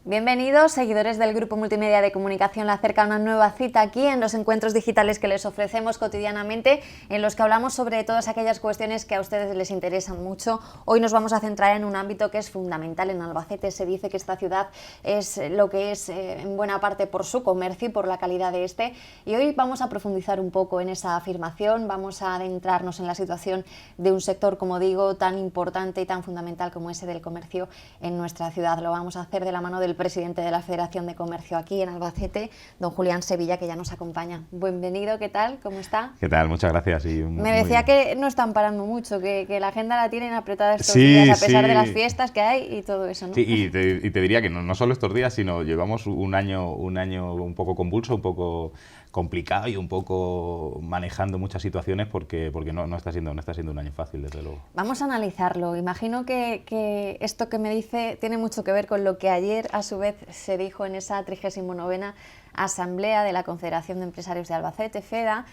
Bienvenidos, seguidores del Grupo Multimedia de Comunicación La Cerca, a una nueva cita aquí en los encuentros digitales que les ofrecemos cotidianamente, en los que hablamos sobre todas aquellas cuestiones que a ustedes les interesan mucho. Hoy nos vamos a centrar en un ámbito que es fundamental en Albacete. Se dice que esta ciudad es lo que es en buena parte por su comercio y por la calidad de este. Y hoy vamos a profundizar un poco en esa afirmación, vamos a adentrarnos en la situación de un sector, como digo, tan importante y tan fundamental como ese del comercio en nuestra ciudad. Lo vamos a hacer de la mano del presidente de la Federación de Comercio aquí en Albacete, don Julián Sevilla, que ya nos acompaña. Bienvenido, ¿qué tal? ¿Cómo está? ¿Qué tal? Muchas gracias. Me decía que no están parando mucho, que la agenda la tienen apretada estos días, a pesar de las fiestas que hay y todo eso, ¿no? Sí, y te diría que no solo estos días, sino llevamos un año un poco convulso, un poco complicado y un poco manejando muchas situaciones porque no está siendo un año fácil, desde luego. Vamos a analizarlo. Imagino que esto que me dice tiene mucho que ver con lo que ayer a su vez se dijo en esa 39ª Asamblea de la Confederación de Empresarios de Albacete, FEDA.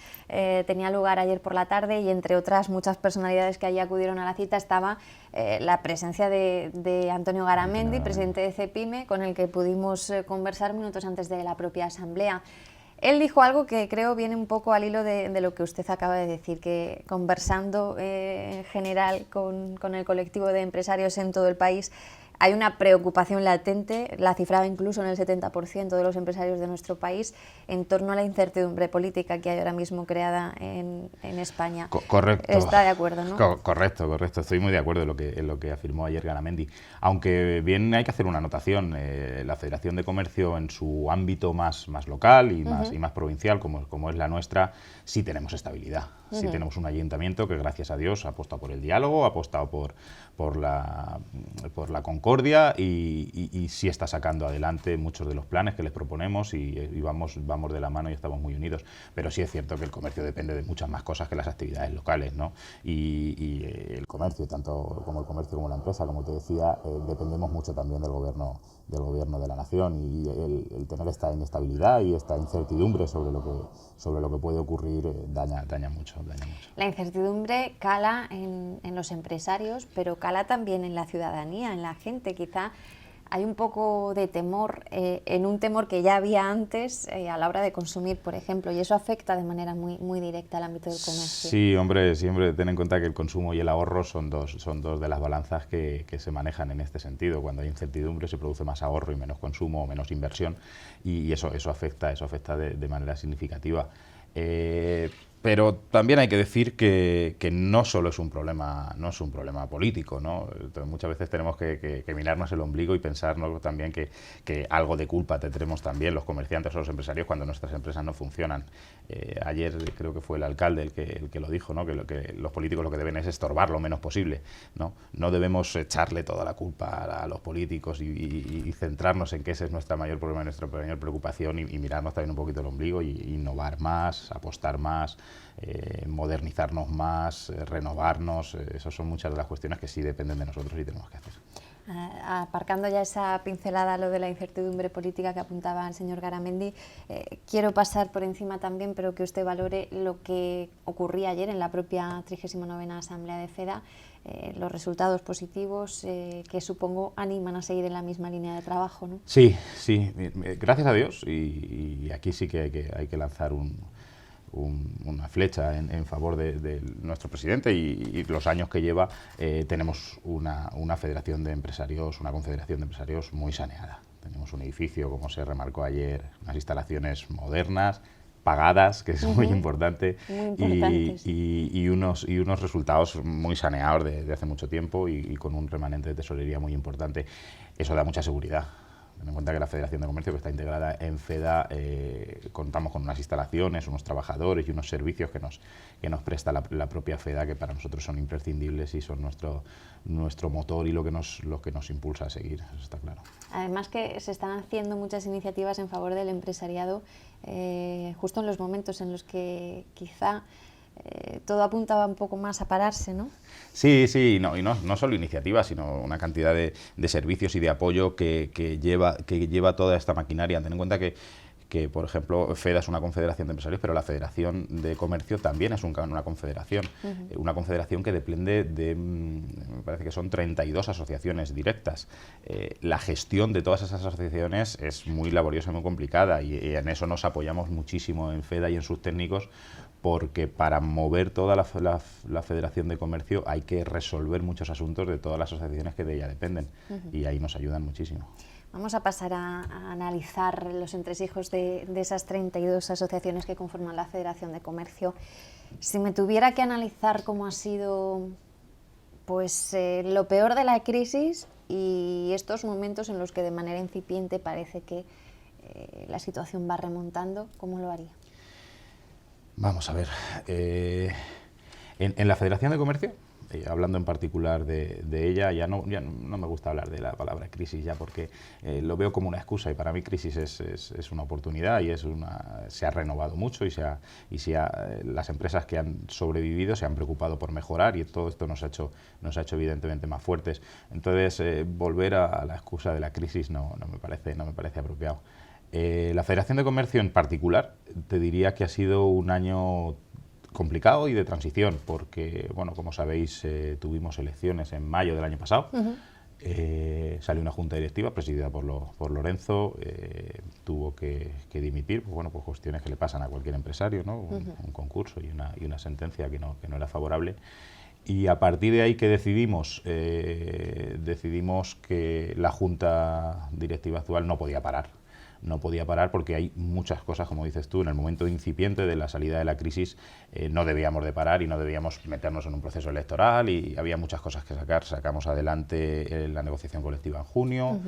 Tenía lugar ayer por la tarde y entre otras muchas personalidades que allí acudieron a la cita estaba la presencia de Antonio Garamendi, presidente de CEPIME, con el que pudimos conversar minutos antes de la propia Asamblea. Él dijo algo que creo viene un poco al hilo de lo que usted acaba de decir, que conversando en general con el colectivo de empresarios en todo el país hay una preocupación latente, la cifraba incluso en el 70% de los empresarios de nuestro país, en torno a la incertidumbre política que hay ahora mismo creada en España. Correcto. ¿Está de acuerdo, no? Correcto. Estoy muy de acuerdo en lo que afirmó ayer Garamendi. Aunque bien hay que hacer una anotación. La Federación de Comercio en su ámbito más local y más provincial, como es la nuestra, sí tenemos estabilidad. Sí tenemos un ayuntamiento que, gracias a Dios, ha apostado por el diálogo, ha apostado por la concordia y sí está sacando adelante muchos de los planes que les proponemos y vamos de la mano y estamos muy unidos. Pero sí es cierto que el comercio depende de muchas más cosas que las actividades locales, ¿no? Y el comercio, tanto como el comercio como la empresa, como te decía, dependemos mucho también del gobierno de la nación, y el tener esta inestabilidad y esta incertidumbre sobre lo que puede ocurrir daña mucho. La incertidumbre cala en los empresarios, pero cala también en la ciudadanía, en la gente. Quizá hay un poco de temor, en un temor que ya había antes a la hora de consumir, por ejemplo, y eso afecta de manera muy directa al ámbito del comercio. Sí, hombre, siempre ten en cuenta que el consumo y el ahorro son dos de las balanzas que se manejan en este sentido. Cuando hay incertidumbre se produce más ahorro y menos consumo o menos inversión, y eso afecta de manera significativa. Pero también hay que decir que no solo es un problema político, ¿no? Entonces, muchas veces tenemos que mirarnos el ombligo y pensar, ¿no?, también que algo de culpa tendremos también los comerciantes o los empresarios cuando nuestras empresas no funcionan. Ayer creo que fue el alcalde el que lo dijo, ¿no?, que los políticos lo que deben es estorbar lo menos posible, ¿no? No debemos echarle toda la culpa a los políticos y centrarnos en que ese es nuestro mayor problema, nuestra mayor preocupación, y mirarnos también un poquito el ombligo y innovar más, apostar más, modernizarnos más, renovarnos. Esas son muchas de las cuestiones que sí dependen de nosotros y tenemos que hacer. Aparcando ya esa pincelada a lo de la incertidumbre política que apuntaba el señor Garamendi, quiero pasar por encima también, pero que usted valore lo que ocurría ayer en la propia 39ª Asamblea de FEDA, los resultados positivos que supongo animan a seguir en la misma línea de trabajo, ¿no? Sí, gracias a Dios, y aquí sí que hay que lanzar una flecha en favor de nuestro presidente y los años que lleva. Tenemos una federación de empresarios, una confederación de empresarios muy saneada. Tenemos un edificio, como se remarcó ayer, unas instalaciones modernas, pagadas, que es muy importante, y unos resultados muy saneados de hace mucho tiempo y con un remanente de tesorería muy importante. Eso da mucha seguridad. Ten en cuenta que la Federación de Comercio, que está integrada en FEDA, contamos con unas instalaciones, unos trabajadores y unos servicios que nos presta la propia FEDA, que para nosotros son imprescindibles y son nuestro motor y lo que nos impulsa a seguir, eso está claro. Además que se están haciendo muchas iniciativas en favor del empresariado, justo en los momentos en los que quizá todo apuntaba un poco más a pararse, ¿no? Sí, y no solo iniciativas, sino una cantidad de servicios y de apoyo que lleva toda esta maquinaria. Ten en cuenta que que, por ejemplo, FEDA es una confederación de empresarios, pero la Federación de Comercio también es una confederación. Una confederación que depende de, me parece que son 32 asociaciones directas. La gestión de todas esas asociaciones es muy laboriosa y muy complicada, y en eso nos apoyamos muchísimo en FEDA y en sus técnicos, porque para mover toda la Federación de Comercio hay que resolver muchos asuntos de todas las asociaciones que de ella dependen, y ahí nos ayudan muchísimo. Vamos a pasar a analizar los entresijos de esas 32 asociaciones que conforman la Federación de Comercio. Si me tuviera que analizar cómo ha sido pues, lo peor de la crisis y estos momentos en los que de manera incipiente parece que la situación va remontando, ¿cómo lo haría? Vamos a ver. En la Federación de Comercio, hablando en particular de ella, ya no me gusta hablar de la palabra crisis ya, porque lo veo como una excusa, y para mí crisis es una oportunidad, y se ha renovado mucho, y las empresas que han sobrevivido se han preocupado por mejorar, y todo esto nos ha hecho evidentemente más fuertes. Entonces, volver a la excusa de la crisis no me parece apropiado. La Federación de Comercio en particular, te diría que ha sido un año complicado y de transición, porque, bueno, como sabéis, tuvimos elecciones en mayo del año pasado. Salió una junta directiva presidida por Lorenzo, tuvo que dimitir, pues, bueno, pues cuestiones que le pasan a cualquier empresario, ¿no? Un concurso y una sentencia que no era favorable. Y a partir de ahí que decidimos que la junta directiva actual no podía parar. No podía parar porque hay muchas cosas, como dices tú, en el momento incipiente de la salida de la crisis no debíamos de parar y no debíamos meternos en un proceso electoral, y había muchas cosas que sacar. Sacamos adelante la negociación colectiva en junio,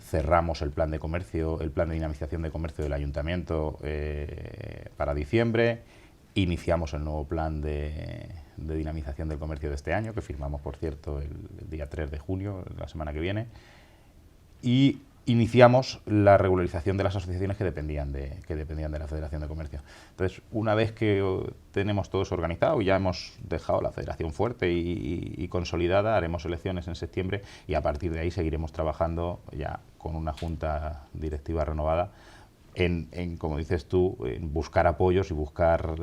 cerramos el plan de comercio, el plan de dinamización de comercio del ayuntamiento para diciembre, iniciamos el nuevo plan de dinamización del comercio de este año, que firmamos, por cierto, el día 3 de junio, la semana que viene, y iniciamos la regularización de las asociaciones que dependían de la Federación de Comercio. Entonces, una vez que tenemos todo eso organizado y ya hemos dejado la federación fuerte y consolidada, haremos elecciones en septiembre, y a partir de ahí seguiremos trabajando ya con una junta directiva renovada en como dices tú, en buscar apoyos y buscar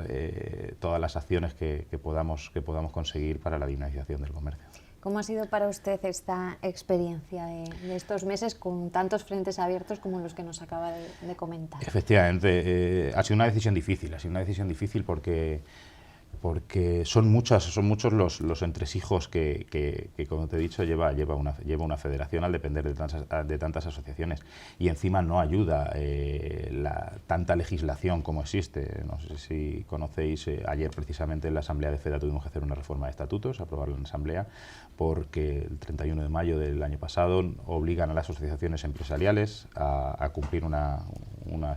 todas las acciones que podamos conseguir para la dinamización del comercio. ¿Cómo ha sido para usted esta experiencia de estos meses con tantos frentes abiertos como los que nos acaba de comentar? Efectivamente, ha sido una decisión difícil porque son muchos los entresijos que, como te he dicho, lleva una federación al depender de tantas asociaciones, y encima no ayuda tanta legislación como existe. No sé si conocéis, ayer precisamente en la Asamblea de FEDA tuvimos que hacer una reforma de estatutos, aprobarla en Asamblea, porque el 31 de mayo del año pasado obligan a las asociaciones empresariales a cumplir una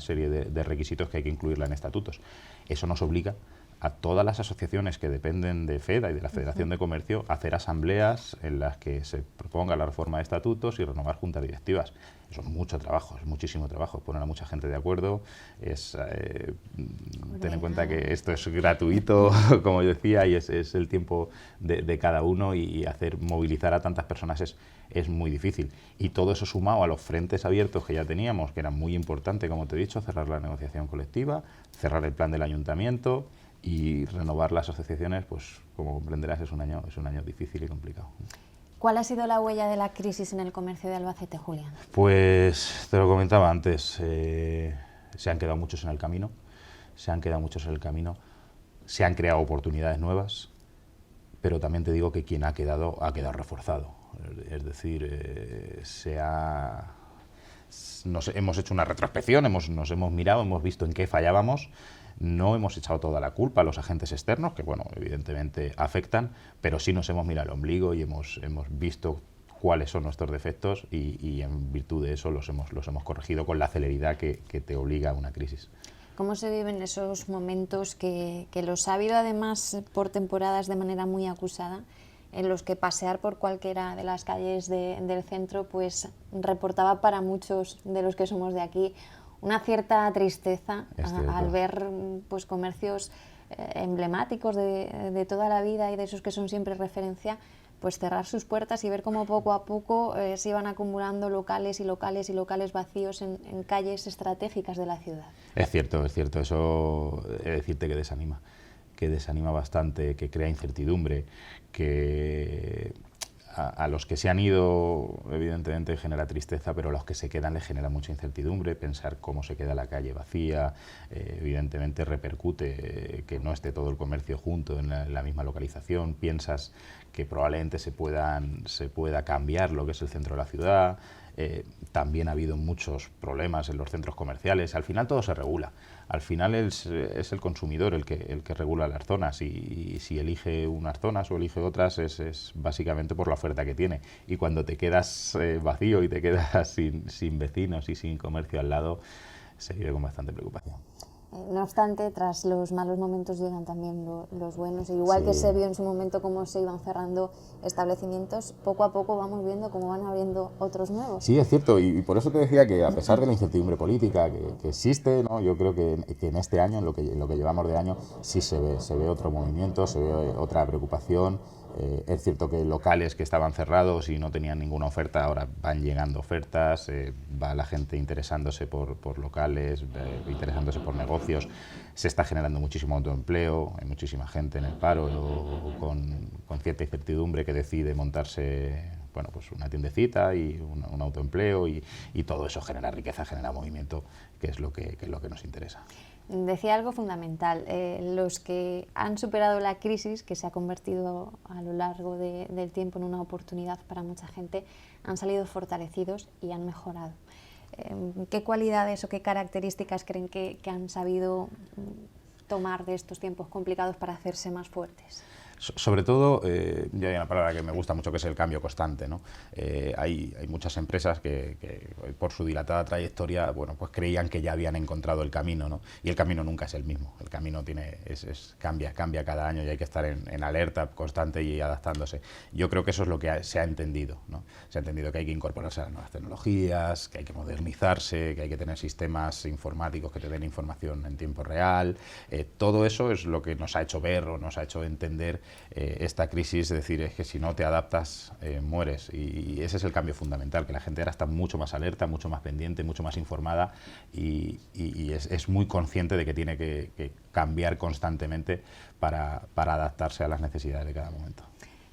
serie de requisitos que hay que incluirla en estatutos. Eso nos obliga a todas las asociaciones que dependen de FEDA y de la Federación de Comercio a hacer asambleas en las que se proponga la reforma de estatutos y renovar juntas directivas. Eso es mucho trabajo, es muchísimo trabajo, poner a mucha gente de acuerdo, ten en cuenta que esto es gratuito, como yo decía, y es el tiempo de cada uno, y movilizar a tantas personas es muy difícil. Y todo eso sumado a los frentes abiertos que ya teníamos, que era muy importante, como te he dicho, cerrar la negociación colectiva, cerrar el plan del ayuntamiento y renovar las asociaciones, pues como comprenderás es un año difícil y complicado. ¿Cuál ha sido la huella de la crisis en el comercio de Albacete, Julián? Pues te lo comentaba antes, se han quedado muchos en el camino, se han creado oportunidades nuevas, pero también te digo que quien ha quedado reforzado. Es decir, hemos hecho una retrospección, nos hemos mirado, hemos visto en qué fallábamos. No hemos echado toda la culpa a los agentes externos, que, bueno, evidentemente afectan, pero sí nos hemos mirado el ombligo y hemos visto cuáles son nuestros defectos, y en virtud de eso los hemos corregido con la celeridad que te obliga a una crisis. ¿Cómo se viven esos momentos que los ha habido además por temporadas de manera muy acusada, en los que pasear por cualquiera de las calles del centro pues reportaba para muchos de los que somos de aquí una cierta tristeza al ver pues comercios emblemáticos de toda la vida y de esos que son siempre referencia, pues cerrar sus puertas y ver cómo poco a poco se iban acumulando locales y locales y locales vacíos en calles estratégicas de la ciudad. Es cierto, eso he de decirte que desanima bastante, que crea incertidumbre, que a los que se han ido evidentemente genera tristeza, pero a los que se quedan les genera mucha incertidumbre. Pensar cómo se queda la calle vacía, evidentemente repercute que no esté todo el comercio junto en la misma localización. Piensas que probablemente se pueda cambiar lo que es el centro de la ciudad. También ha habido muchos problemas en los centros comerciales. Al final todo se regula. Al final es el consumidor el que regula las zonas, y si elige unas zonas o elige otras es básicamente por la oferta que tiene. Y cuando te quedas vacío y te quedas sin vecinos y sin comercio al lado, se vive con bastante preocupación. No obstante, tras los malos momentos llegan también los buenos. Igual Sí. que se vio en su momento cómo se iban cerrando establecimientos, poco a poco vamos viendo cómo van abriendo otros nuevos. Sí, es cierto, y por eso te decía que a pesar de la incertidumbre política que existe, ¿no? Yo creo que en este año, en lo que llevamos de año, sí se ve otro movimiento, se ve otra preocupación. Es cierto que locales que estaban cerrados y no tenían ninguna oferta, ahora van llegando ofertas, va la gente interesándose por locales, interesándose por negocios, se está generando muchísimo autoempleo, hay muchísima gente en el paro con cierta incertidumbre que decide montarse, bueno, pues una tiendecita y un autoempleo, y todo eso genera riqueza, genera movimiento, que es lo que nos interesa. Decía algo fundamental, los que han superado la crisis, que se ha convertido a lo largo del tiempo en una oportunidad para mucha gente, han salido fortalecidos y han mejorado. ¿Qué cualidades o qué características creen que han sabido tomar de estos tiempos complicados para hacerse más fuertes? Sobre todo, ya hay una palabra que me gusta mucho, que es el cambio constante, ¿no? Hay muchas empresas que por su dilatada trayectoria, bueno, pues creían que ya habían encontrado el camino, ¿no? Y el camino nunca es el mismo. El camino cambia cada año, y hay que estar en alerta constante y adaptándose. Yo creo que eso es lo que se ha entendido, ¿no? Se ha entendido que hay que incorporarse a las nuevas tecnologías, que hay que modernizarse, que hay que tener sistemas informáticos que te den información en tiempo real. Todo eso es lo que nos ha hecho ver o nos ha hecho entender esta crisis. Es decir, es que si no te adaptas, mueres, y ese es el cambio fundamental, que la gente ahora está mucho más alerta, mucho más pendiente, mucho más informada, y es muy consciente de que tiene que cambiar constantemente para adaptarse a las necesidades de cada momento.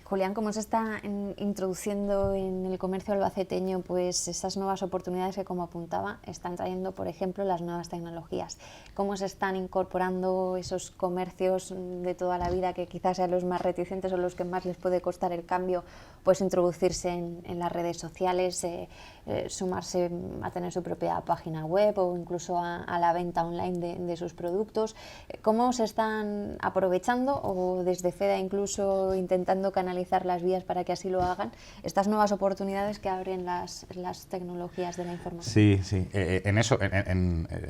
Julián, ¿cómo se está introduciendo en el comercio albaceteño pues esas nuevas oportunidades que, como apuntaba, están trayendo, por ejemplo, las nuevas tecnologías? ¿Cómo se están incorporando esos comercios de toda la vida, que quizás sean los más reticentes o los que más les puede costar el cambio, pues introducirse en las redes sociales, sumarse a tener su propia página web o incluso a la venta online de sus productos? ¿Cómo se están aprovechando, o desde FEDA incluso intentando canalizar las vías para que así lo hagan, estas nuevas oportunidades que abren las tecnologías de la información? Sí.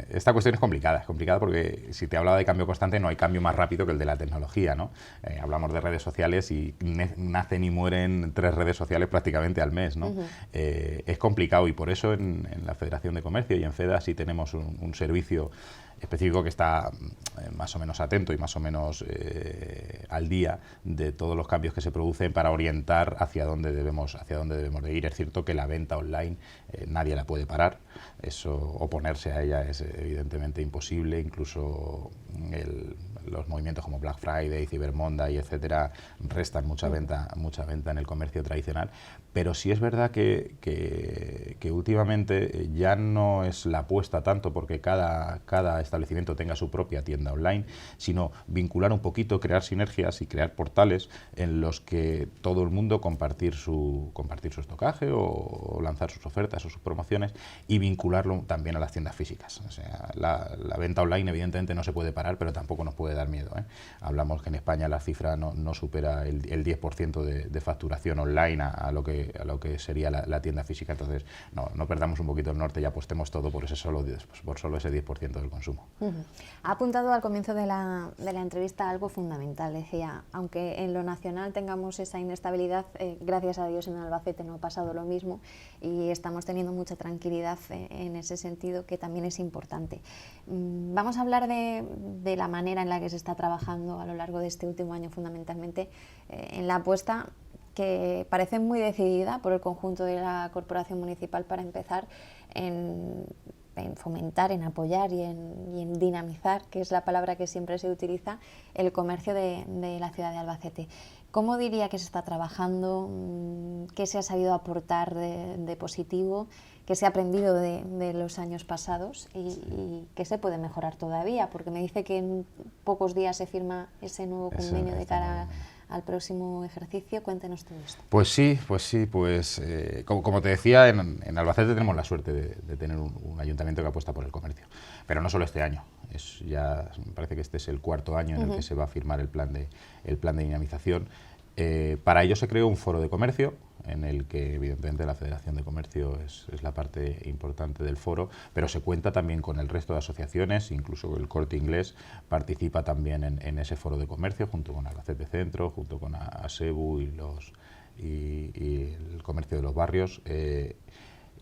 Esta cuestión es complicada porque si te hablaba de cambio constante, no hay cambio más rápido que el de la tecnología, ¿no? Hablamos de redes sociales y nacen y mueren 3 redes sociales prácticamente al mes, ¿no? Es complicado, y por eso en la Federación de Comercio y en FEDA sí tenemos un servicio específico que está más o menos atento y más o menos al día de todos los cambios que se producen, para orientar hacia dónde debemos de ir. Es cierto que la venta online nadie la puede parar, eso, oponerse a ella es evidentemente imposible. Incluso los movimientos como Black Friday, Cyber Monday, etcétera, restan mucha venta en el comercio tradicional. Pero sí es verdad que últimamente ya no es la apuesta tanto porque cada establecimiento tenga su propia tienda online, sino vincular un poquito, crear sinergias y crear portales en los que todo el mundo compartir su estocaje o lanzar sus ofertas o sus promociones, y vincularlo también a las tiendas físicas. O sea, la venta online evidentemente no se puede parar, pero tampoco nos puede dar miedo, ¿eh? Hablamos que en España la cifra no supera el 10% de facturación online a lo que sería la tienda física. Entonces no perdamos un poquito el norte y apostemos todo por solo ese 10% del consumo. Ha apuntado al comienzo de la entrevista algo fundamental. Decía, aunque en lo nacional tengamos esa inestabilidad, gracias a Dios en Albacete no ha pasado lo mismo, y estamos teniendo mucha tranquilidad en ese sentido, que también es importante. Vamos a hablar de la manera en la que se está trabajando a lo largo de este último año, fundamentalmente en la apuesta que parece muy decidida por el conjunto de la Corporación Municipal para empezar en fomentar, en apoyar y en dinamizar, que es la palabra que siempre se utiliza, el comercio de la ciudad de Albacete. ¿Cómo diría que se está trabajando? ¿Qué se ha sabido aportar de positivo? ¿Qué se ha aprendido de los años pasados? ¿Y qué se puede mejorar todavía? Porque me dice que en pocos días se firma ese nuevo convenio de cara al próximo ejercicio. Cuéntenos todo esto. Pues sí, como te decía, en Albacete tenemos la suerte de tener un ayuntamiento que apuesta por el comercio, pero no solo este año. Me parece que este es el cuarto año en el que se va a firmar el plan de dinamización. Para ello se creó un foro de comercio, en el que evidentemente la Federación de Comercio es la parte importante del foro, pero se cuenta también con el resto de asociaciones, incluso el Corte Inglés participa también en ese foro de comercio, junto con Albacete Centro, junto con ASEBU y el comercio de los barrios.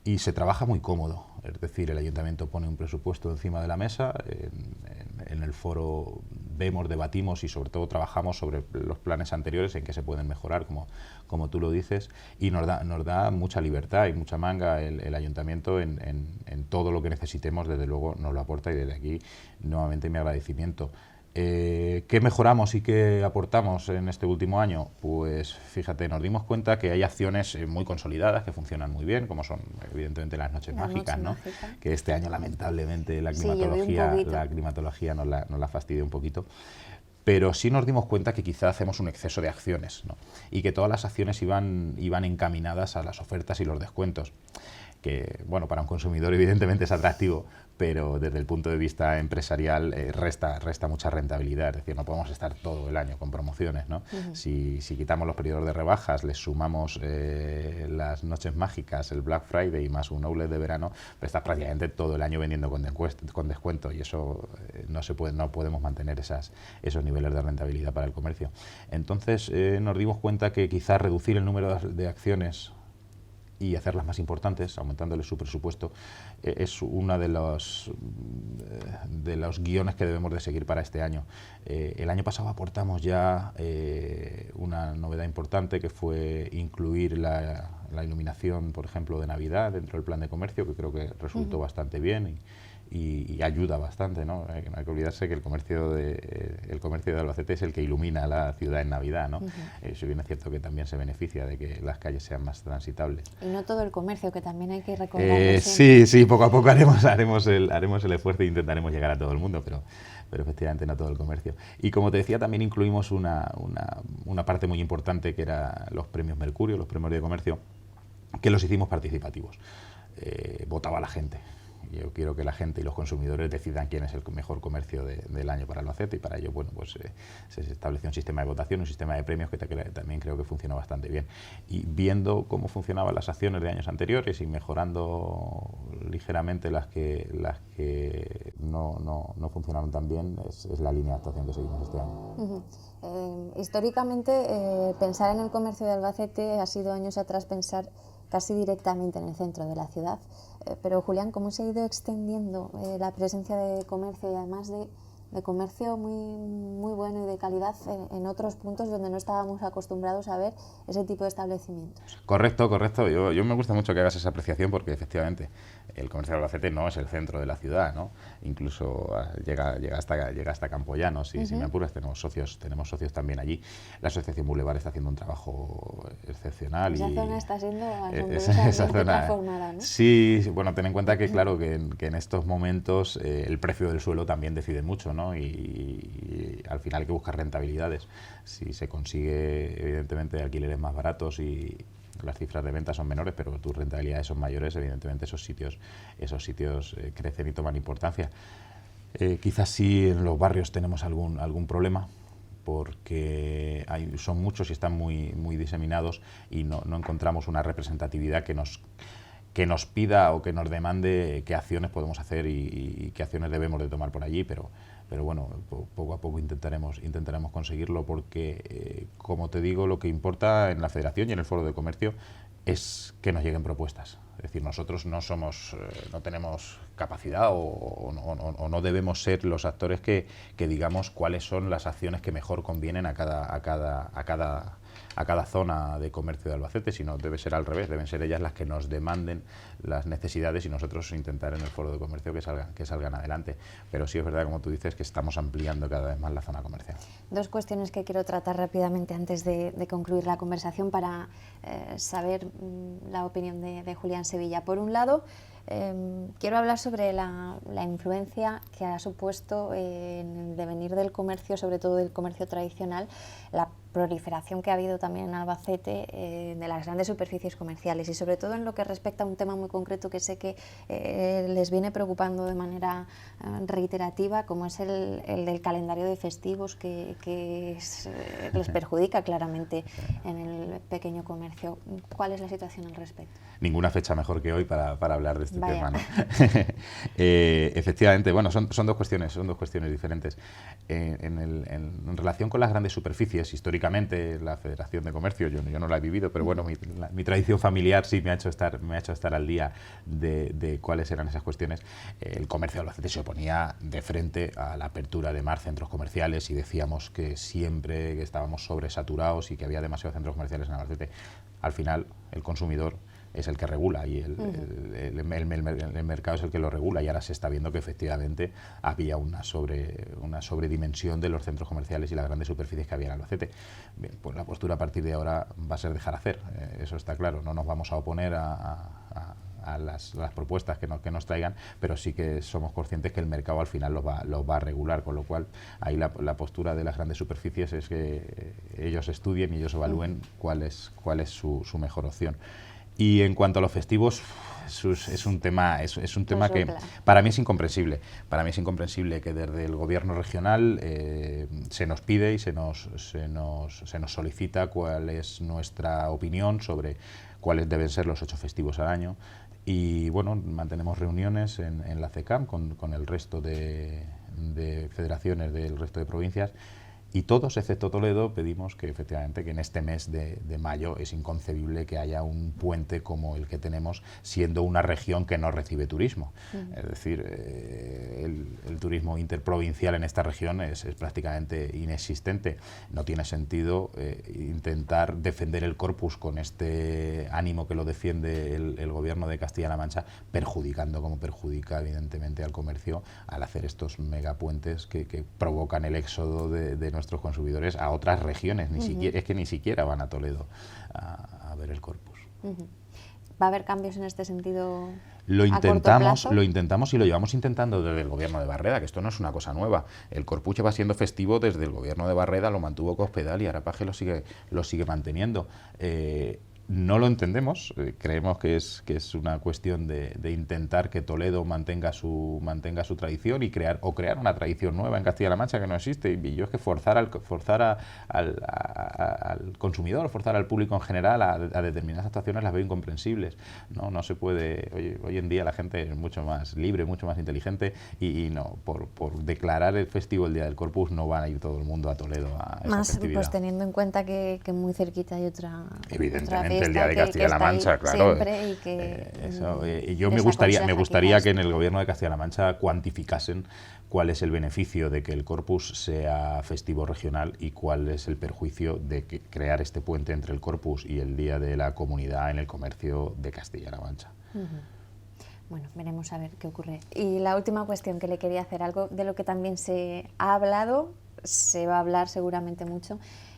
Y se trabaja muy cómodo, es decir, el ayuntamiento pone un presupuesto encima de la mesa, en el foro vemos, debatimos y sobre todo trabajamos sobre los planes anteriores en que se pueden mejorar, como tú lo dices, y nos da mucha libertad y mucha manga el ayuntamiento en todo lo que necesitemos, desde luego nos lo aporta, y desde aquí nuevamente mi agradecimiento. ¿Qué mejoramos y qué aportamos en este último año? Pues fíjate, nos dimos cuenta que hay acciones muy consolidadas que funcionan muy bien, como son evidentemente las noches mágicas, ¿no? Que este año lamentablemente la climatología nos la fastidia un poquito. Pero sí nos dimos cuenta que quizá hacemos un exceso de acciones, ¿no? Y que todas las acciones iban encaminadas a las ofertas y los descuentos, que bueno, para un consumidor evidentemente es atractivo, pero desde el punto de vista empresarial resta mucha rentabilidad. Es decir, no podemos estar todo el año con promociones, ¿no? Si quitamos los periodos de rebajas, les sumamos las noches mágicas, el Black Friday más un outlet de verano, pues estás prácticamente todo el año vendiendo con descuento, y eso no podemos mantener esos niveles de rentabilidad para el comercio. Entonces nos dimos cuenta que quizás reducir el número de acciones y hacerlas más importantes, aumentándoles su presupuesto, es uno de los guiones que debemos de seguir para este año. El año pasado aportamos ya una novedad importante, que fue incluir la iluminación, por ejemplo, de Navidad dentro del plan de comercio, que creo que resultó bastante bien y ayuda bastante, ¿no? No hay que olvidarse que el comercio de Albacete es el que ilumina la ciudad en Navidad, ¿no? Si bien es cierto que también se beneficia de que las calles sean más transitables. Y no todo el comercio, que también hay que recordarlo siempre. Sí, poco a poco haremos el esfuerzo e intentaremos llegar a todo el mundo, pero efectivamente no todo el comercio. Y como te decía, también incluimos una parte muy importante, que era los premios Mercurio, los premios de comercio, que los hicimos participativos. Votaba la gente. Yo quiero que la gente y los consumidores decidan quién es el mejor comercio del año para Albacete, y para ello se estableció un sistema de votación, un sistema de premios que también creo que funcionó bastante bien. Y viendo cómo funcionaban las acciones de años anteriores y mejorando ligeramente las que no funcionaron tan bien, es la línea de actuación que seguimos este año. Históricamente, pensar en el comercio de Albacete ha sido años atrás pensar casi directamente en el centro de la ciudad. Pero Julián, ¿cómo se ha ido extendiendo la presencia de comercio, y además de comercio muy bueno y de calidad en otros puntos donde no estábamos acostumbrados a ver ese tipo de establecimientos? Correcto. Yo me gusta mucho que hagas esa apreciación, porque efectivamente el comercio de Albacete no es el centro de la ciudad, ¿no? Incluso llega hasta Campoyano, si me apuras. Tenemos socios también allí. La Asociación Boulevard está haciendo un trabajo excepcional. Esa zona está siendo asombrosamente transformada, ¿no? Sí, bueno, ten en cuenta que claro que en estos momentos el precio del suelo también decide mucho, ¿no? Y al final hay que buscar rentabilidades. Si se consigue evidentemente alquileres más baratos y las cifras de ventas son menores, pero tus rentabilidades son mayores, evidentemente esos sitios crecen y toman importancia. Quizás sí en los barrios tenemos algún problema, porque son muchos y están muy diseminados, y no encontramos una representatividad que nos pida o que nos demande qué acciones podemos hacer y qué acciones debemos de tomar por allí, pero bueno, poco a poco intentaremos conseguirlo, porque como te digo, lo que importa en la Federación y en el Foro de Comercio es que nos lleguen propuestas. Es decir, nosotros no tenemos capacidad o no debemos ser los actores que digamos cuáles son las acciones que mejor convienen a cada zona de comercio de Albacete, sino debe ser al revés, deben ser ellas las que nos demanden las necesidades y nosotros intentar en el foro de comercio que salgan adelante. Pero sí es verdad, como tú dices, que estamos ampliando cada vez más la zona comercial. Dos cuestiones que quiero tratar rápidamente antes de concluir la conversación para saber la opinión de Julián Sevilla. Por un lado, quiero hablar sobre la influencia que ha supuesto en el devenir del comercio, sobre todo del comercio tradicional, la proliferación que ha habido también en Albacete de las grandes superficies comerciales y sobre todo en lo que respecta a un tema muy concreto que sé que les viene preocupando de manera reiterativa, como es el del calendario de festivos que les perjudica claramente en el pequeño comercio. ¿Cuál es la situación al respecto? Ninguna fecha mejor que hoy para hablar de este Vaya. tema, ¿no? Efectivamente, bueno, son dos cuestiones diferentes. En relación con las grandes superficies, históricamente la Federación de Comercio, yo no la he vivido, pero bueno, mi tradición familiar sí me ha hecho estar al día de cuáles eran esas cuestiones. El comercio de Albacete se oponía de frente a la apertura de más centros comerciales y decíamos que siempre estábamos sobresaturados y que había demasiados centros comerciales en Albacete. Al final, el consumidor es el que regula y el mercado es el que lo regula, y ahora se está viendo que efectivamente había una sobredimensión de los centros comerciales y las grandes superficies que había en Albacete. Bien, pues la postura a partir de ahora va a ser dejar hacer, eso está claro, no nos vamos a oponer a las propuestas que nos traigan, pero sí que somos conscientes que el mercado al final los va a regular, con lo cual ahí la postura de las grandes superficies es que ellos estudien y ellos evalúen cuál es su mejor opción. Y en cuanto a los festivos, es un tema que para mí es incomprensible. Para mí es incomprensible que desde el gobierno regional se nos pide y se nos solicita cuál es nuestra opinión sobre cuáles deben ser los 8 festivos al año. Y bueno, mantenemos reuniones en la CECAM con el resto de federaciones del resto de provincias. Y todos, excepto Toledo, pedimos que efectivamente que en este mes de mayo es inconcebible que haya un puente como el que tenemos, siendo una región que no recibe turismo. Es decir, el turismo interprovincial en esta región es prácticamente inexistente. No tiene sentido intentar defender el Corpus con este ánimo que lo defiende el gobierno de Castilla-La Mancha, perjudicando como perjudica evidentemente al comercio al hacer estos megapuentes que provocan el éxodo de nuestros consumidores a otras regiones. Es que ni siquiera van a Toledo a ver el Corpus. ¿Va a haber cambios en este sentido? Lo intentamos y lo llevamos intentando desde el gobierno de Barreda, que esto no es una cosa nueva. El Corpus va siendo festivo desde el gobierno de Barreda, lo mantuvo Cospedal y Arapaje lo sigue manteniendo. No lo entendemos, creemos que es una cuestión de intentar que Toledo mantenga su tradición y crear una tradición nueva en Castilla-La Mancha que no existe. Y yo es que forzar al consumidor, forzar al público en general a determinadas actuaciones las veo incomprensibles. No se puede. Hoy en día la gente es mucho más libre, mucho más inteligente y no, por declarar el festivo el Día del Corpus no va a ir todo el mundo a Toledo a esa festividad. Pues teniendo en cuenta que muy cerquita hay otra. Evidentemente. El Día de Castilla-La Mancha, claro. Y yo me gustaría que en el gobierno de Castilla-La Mancha cuantificasen cuál es el beneficio de que el Corpus sea festivo regional y cuál es el perjuicio de crear este puente entre el Corpus y el Día de la Comunidad en el comercio de Castilla-La Mancha. Bueno, veremos a ver qué ocurre. Y la última cuestión que le quería hacer, algo de lo que también se ha hablado, se va a hablar seguramente mucho,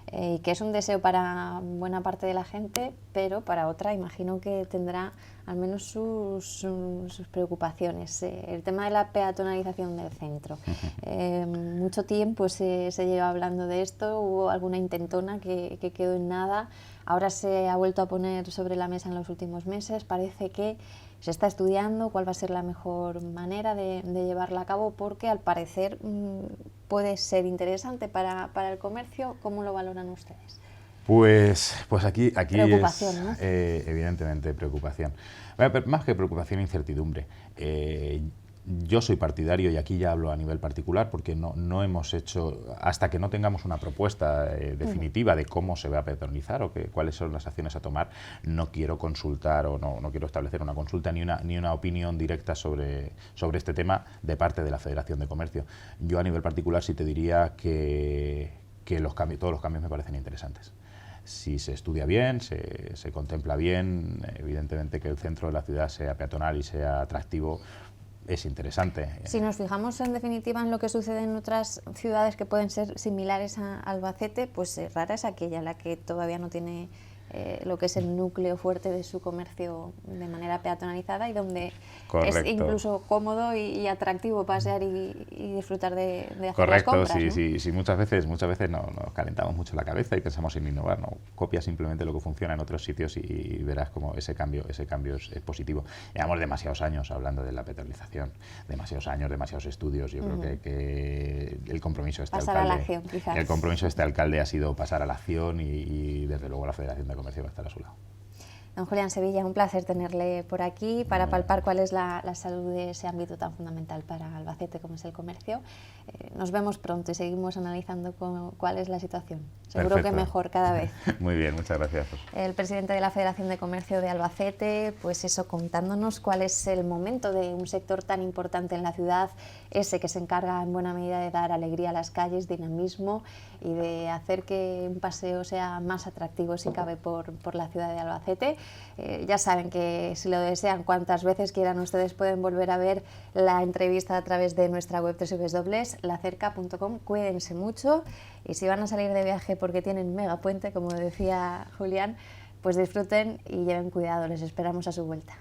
que es un deseo para buena parte de la gente, pero para otra imagino que tendrá al menos sus preocupaciones. El tema de la peatonalización del centro. Mucho tiempo se lleva hablando de esto, hubo alguna intentona que quedó en nada, ahora se ha vuelto a poner sobre la mesa en los últimos meses, parece que se está estudiando cuál va a ser la mejor manera de llevarla a cabo, porque al parecer puede ser interesante para el comercio. ¿Cómo lo valoran ustedes? Pues aquí preocupación, es, ¿no? Evidentemente preocupación. Bueno, pero más que preocupación, incertidumbre. Yo soy partidario, y aquí ya hablo a nivel particular, porque no hemos hecho, hasta que no tengamos una propuesta definitiva de cómo se va a peatonalizar o cuáles son las acciones a tomar, no quiero consultar o no quiero establecer una consulta ni una opinión directa sobre este tema de parte de la Federación de Comercio. Yo a nivel particular sí te diría que todos los cambios me parecen interesantes. Si se estudia bien, se contempla bien, evidentemente que el centro de la ciudad sea peatonal y sea atractivo, es interesante. Si nos fijamos en definitiva en lo que sucede en otras ciudades que pueden ser similares a Albacete, pues rara es aquella la que todavía no tiene lo que es el núcleo fuerte de su comercio de manera peatonalizada y donde Correcto. es incluso cómodo y atractivo pasear y disfrutar de hacer Correcto, las compras, ¿no? sí, muchas veces nos calentamos mucho la cabeza y pensamos en innovar, ¿no? Copia simplemente lo que funciona en otros sitios y verás cómo ese cambio es positivo. Llevamos demasiados años hablando de la peatonalización, demasiados años, demasiados estudios. Yo creo que el compromiso de este Pasar alcalde, a la acción, quizás. el compromiso de este alcalde ha sido pasar a la acción y desde luego la Federación de Comercio va a estar a su lado. Don Julián Sevilla, un placer tenerle por aquí para palpar cuál es la salud de ese ámbito tan fundamental para Albacete como es el comercio. Nos vemos pronto y seguimos analizando cuál es la situación. Seguro Perfecto. que mejor cada vez. Muy bien, muchas gracias. El presidente de la Federación de Comercio de Albacete, pues eso, contándonos cuál es el momento de un sector tan importante en la ciudad, ese que se encarga en buena medida de dar alegría a las calles, dinamismo y de hacer que un paseo sea más atractivo si cabe por la ciudad de Albacete. Ya saben que si lo desean, cuantas veces quieran ustedes pueden volver a ver la entrevista a través de nuestra web www.lacerca.com. Cuídense mucho y si van a salir de viaje porque tienen mega puente, como decía Julián, pues disfruten y lleven cuidado. Les esperamos a su vuelta.